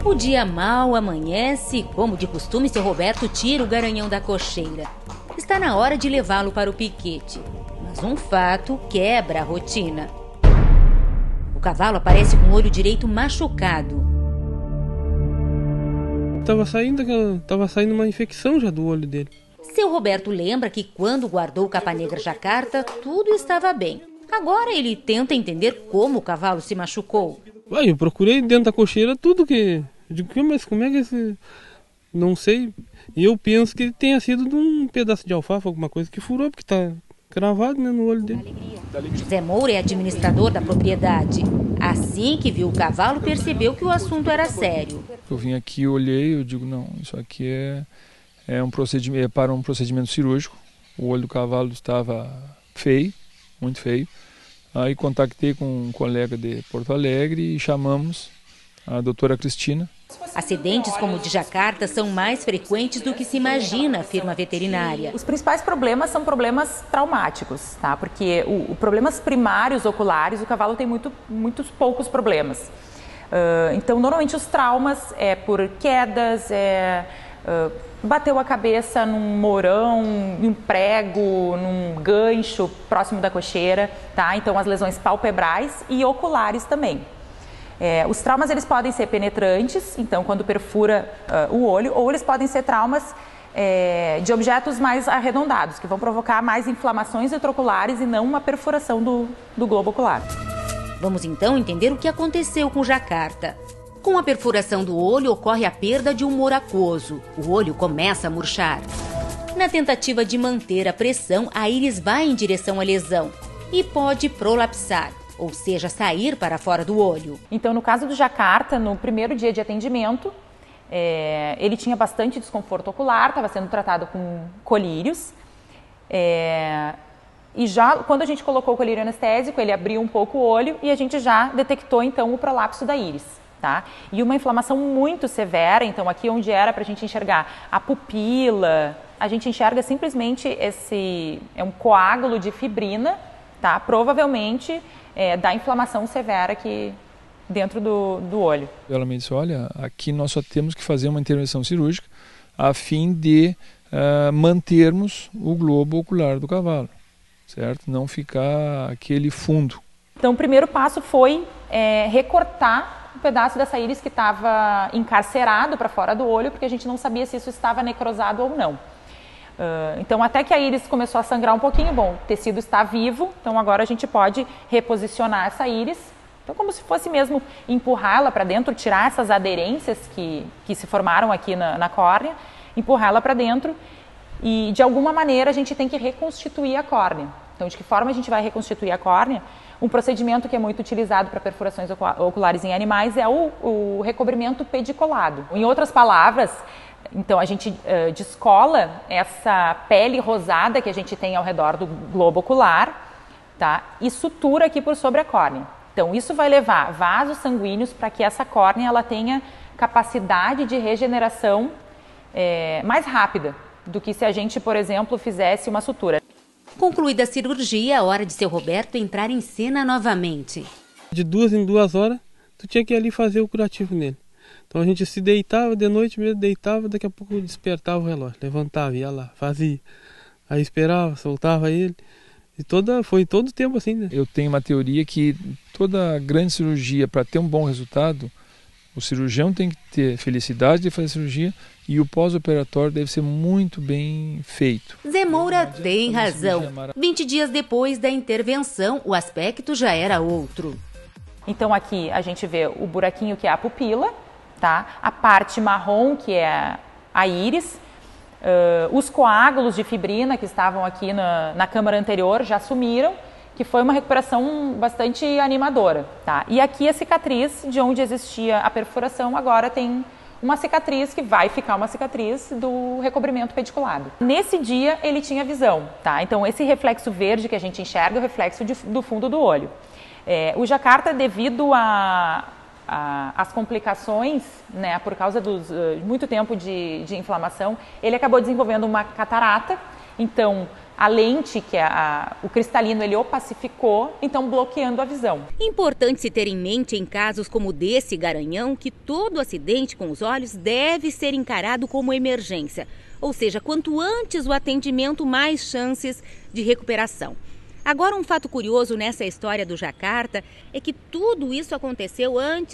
O dia mal amanhece e, como de costume, seu Roberto tira o garanhão da cocheira. Está na hora de levá-lo para o piquete. Mas um fato quebra a rotina. O cavalo aparece com o olho direito machucado. Tava saindo uma infecção já do olho dele. Seu Roberto lembra que quando guardou o Capa Negra Jacarta, tudo estava bem. Agora ele tenta entender como o cavalo se machucou. Eu procurei dentro da cocheira tudo que... Mas como é que esse... Não sei. E eu penso que tenha sido de um pedaço de alfafa, alguma coisa que furou, porque está cravado, né, no olho dele. José Moura é administrador da propriedade. Assim que viu o cavalo, percebeu que o assunto era sério. Eu vim aqui, olhei, eu digo, não, isso aqui é um procedimento, é para um procedimento cirúrgico. O olho do cavalo estava feio, muito feio. Aí contactei com um colega de Porto Alegre e chamamos a doutora Cristina. Acidentes como o de Jacarta são mais frequentes do que se imagina, afirma a veterinária. Os principais problemas são problemas traumáticos, tá? Porque problemas primários oculares, o cavalo tem muitos poucos problemas. Então, normalmente os traumas é por quedas, bateu a cabeça num morão, num prego, num gancho próximo da cocheira, tá? Então, as lesões palpebrais e oculares também. Os traumas eles podem ser penetrantes, então quando perfura o olho, ou eles podem ser traumas de objetos mais arredondados, que vão provocar mais inflamações intraoculares e não uma perfuração do globo ocular. Vamos então entender o que aconteceu com Jacarta. Com a perfuração do olho ocorre a perda de humor aquoso. O olho começa a murchar. Na tentativa de manter a pressão, a íris vai em direção à lesão e pode prolapsar, ou seja, sair para fora do olho. Então, no caso do Jacarta, no primeiro dia de atendimento, ele tinha bastante desconforto ocular, estava sendo tratado com colírios. E já quando a gente colocou o colírio anestésico, ele abriu um pouco o olho e a gente já detectou, então, o prolapso da íris. Tá? E uma inflamação muito severa, então aqui onde era para a gente enxergar a pupila, a gente enxerga simplesmente é um coágulo de fibrina, tá? Provavelmente da inflamação severa aqui dentro do olho. Ela me disse, olha, aqui nós só temos que fazer uma intervenção cirúrgica a fim de mantermos o globo ocular do cavalo, certo? Não ficar aquele fundo. Então o primeiro passo foi recortar um pedaço dessa íris que estava encarcerado para fora do olho, porque a gente não sabia se isso estava necrosado ou não. Então, até que a íris começou a sangrar um pouquinho, bom, o tecido está vivo, então agora a gente pode reposicionar essa íris. Então, como se fosse mesmo empurrá-la para dentro, tirar essas aderências que se formaram aqui na córnea, empurrá-la para dentro e, de alguma maneira, a gente tem que reconstituir a córnea. Então, de que forma a gente vai reconstituir a córnea? Um procedimento que é muito utilizado para perfurações oculares em animais é o recobrimento pediculado. Em outras palavras, então a gente descola essa pele rosada que a gente tem ao redor do globo ocular, tá? E sutura aqui por sobre a córnea. Então isso vai levar vasos sanguíneos para que essa córnea ela tenha capacidade de regeneração mais rápida do que se a gente, por exemplo, fizesse uma sutura. Concluída a cirurgia, é hora de seu Roberto entrar em cena novamente. De 2 em 2 horas, tu tinha que ir ali fazer o curativo nele. Então a gente se deitava, de noite mesmo, deitava, daqui a pouco despertava o relógio, levantava, ia lá, fazia. Aí esperava, soltava ele. E foi todo o tempo assim, né? Eu tenho uma teoria que toda grande cirurgia, para ter um bom resultado, o cirurgião tem que ter felicidade de fazer a cirurgia e o pós-operatório deve ser muito bem feito. Zé Moura tem razão. 20 dias depois da intervenção, o aspecto já era outro. Então aqui a gente vê o buraquinho que é a pupila, tá? A parte marrom que é a íris, os coágulos de fibrina que estavam aqui na câmara anterior já sumiram, que foi uma recuperação bastante animadora, tá? E aqui a cicatriz de onde existia a perfuração agora tem uma cicatriz que vai ficar uma cicatriz do recobrimento pediculado. Nesse dia ele tinha visão, tá? Então esse reflexo verde que a gente enxerga é o reflexo do fundo do olho. O Jacarta, devido às complicações, né, por causa de muito tempo de inflamação, ele acabou desenvolvendo uma catarata. Então, a lente, que é o cristalino, ele opacificou, então bloqueando a visão. Importante se ter em mente em casos como desse garanhão que todo acidente com os olhos deve ser encarado como emergência. Ou seja, quanto antes o atendimento, mais chances de recuperação. Agora, um fato curioso nessa história do Jacarta é que tudo isso aconteceu antes